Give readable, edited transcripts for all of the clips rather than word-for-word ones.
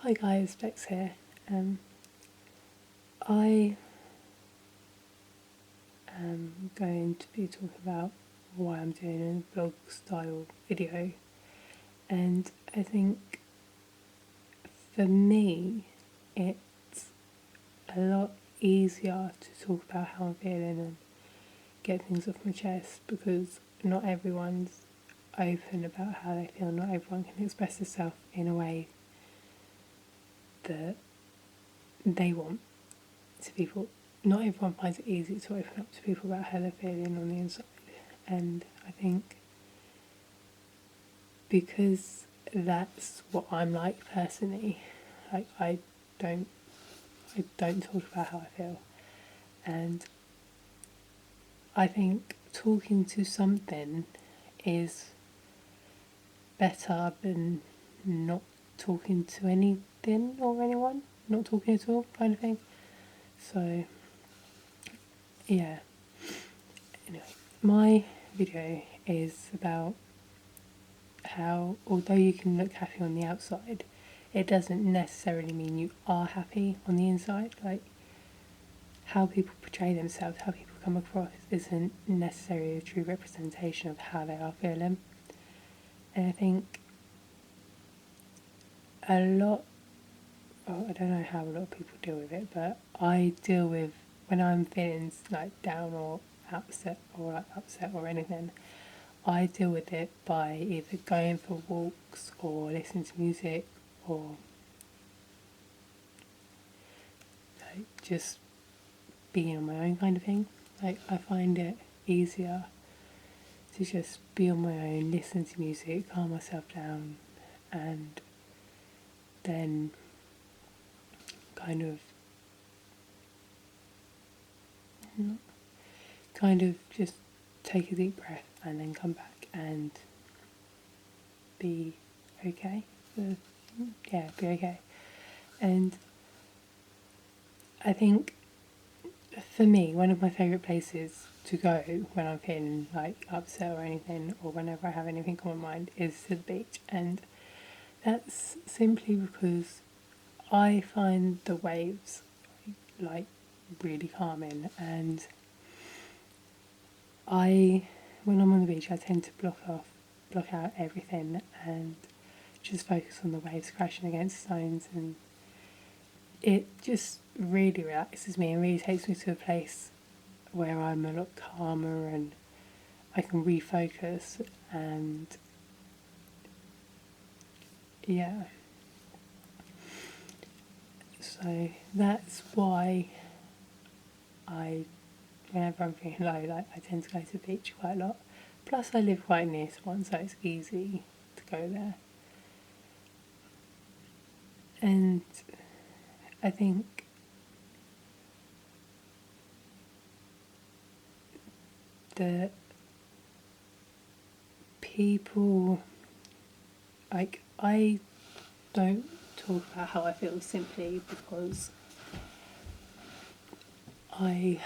Hi guys, Bex here. I am going to be talking about why I'm doing a blog style video, and I think for me it's a lot easier to talk about how I'm feeling and get things off my chest because not everyone's open about how they feel. Not everyone can express themselves in a way that they want to people. Not everyone finds it easy to open up to people about how they're feeling on the inside, and I think because that's what I'm like personally, like don't I don't talk about how I feel, and I think talking to something is better than not talking to anything or anyone, not talking at all, kind of thing. So yeah. Anyway, my video is about how, although you can look happy on the outside, it doesn't necessarily mean you are happy on the inside. Like, how people portray themselves, how people come across, isn't necessarily a true representation of how they are feeling. And I think a lot, well, I don't know how a lot of people deal with it, but I deal with when I'm feeling like down or upset or anything. I deal with it by either going for walks or listening to music or like just being on my own kind of thing. Like, I find it easier to just be on my own, listen to music, calm myself down, and then kind of just take a deep breath and then come back and be okay. Be okay. And I think for me, one of my favourite places to go when I'm feeling like upset or anything, or whenever I have anything on my mind, is to the beach. And that's simply because I find the waves like really calming, and when I'm on the beach, I tend to block out everything and just focus on the waves crashing against stones, and it just really relaxes me and really takes me to a place where I'm a lot calmer and I can refocus. And yeah, so that's why I, whenever I'm feeling low, like, I tend to go to the beach quite a lot. Plus I live quite near to one, so it's easy to go there. And I think that people, like, I don't talk about how I feel simply because I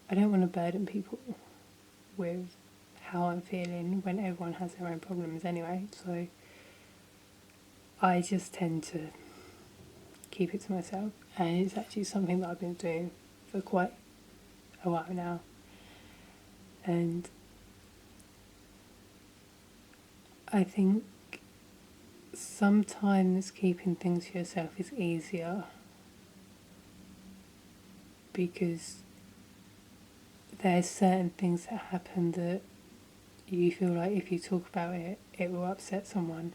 don't want to burden people with how I'm feeling when everyone has their own problems anyway. So I just tend to keep it to myself, and it's actually something that I've been doing for quite a while now. And I think sometimes keeping things to yourself is easier because there's certain things that happen that you feel like if you talk about it, it will upset someone.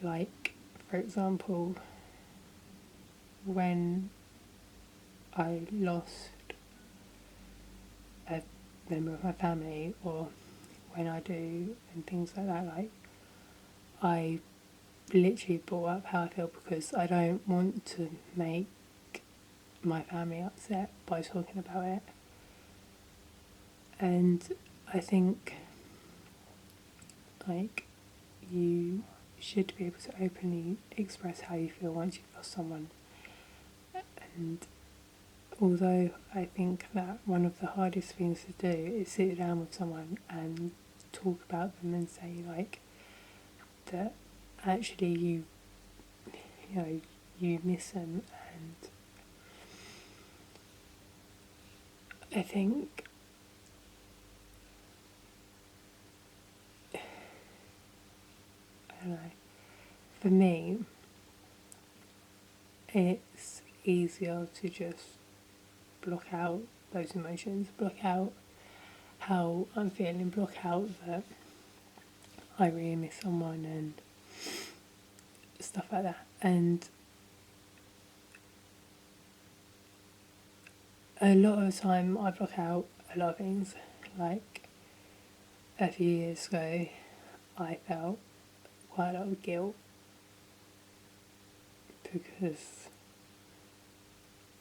Like, for example, when I lost a member of my family, or when I do, and things like that, like, I literally brought up how I feel because I don't want to make my family upset by talking about it. And I think, like, you should be able to openly express how you feel once you've lost someone. And although I think that one of the hardest things to do is sit down with someone and talk about them and say, like, that actually you miss them. And I think I don't know, for me it's easier to just block out those emotions, block out how I'm feeling, block out that I really miss someone and stuff like that. And a lot of the time I block out a lot of things. Like a few years ago I felt quite a lot of guilt because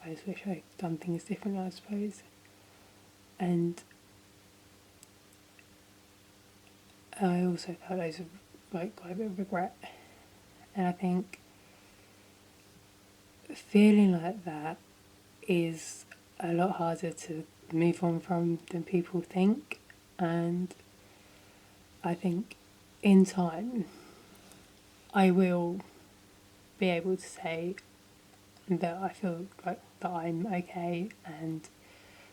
I just wish I'd done things differently, I suppose. And I also felt loads of quite a bit of regret. And I think feeling like that is a lot harder to move on from than people think. And I think in time I will be able to say that I feel like that I'm okay and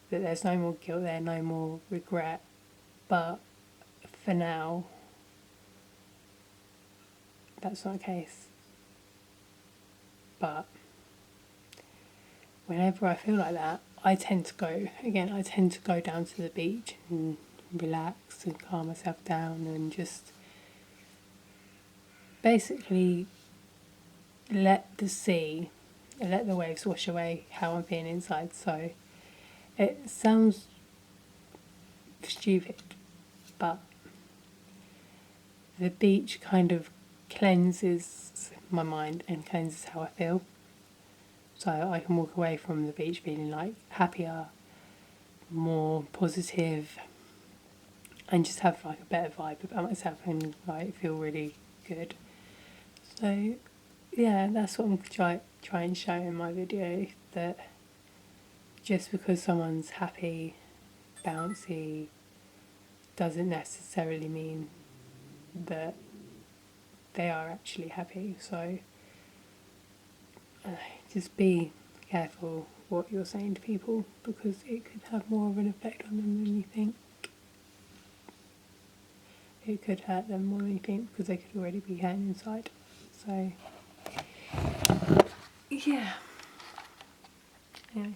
that there's no more guilt there, no more regret. But for now, that's not the case. But whenever I feel like that, I tend to go down to the beach and relax and calm myself down and just basically let the waves wash away how I'm feeling inside. So it sounds stupid, but the beach kind of cleanses my mind and cleanses how I feel. So I can walk away from the beach feeling like happier, more positive, and just have like a better vibe about myself and like feel really good. So yeah, that's what I'm trying to show in my video, that just because someone's happy, bouncy, doesn't necessarily mean that they are actually happy. So just be careful what you're saying to people, because it could have more of an effect on them than you think. It could hurt them more than you think, because they could already be hurting inside. So yeah. Anyway.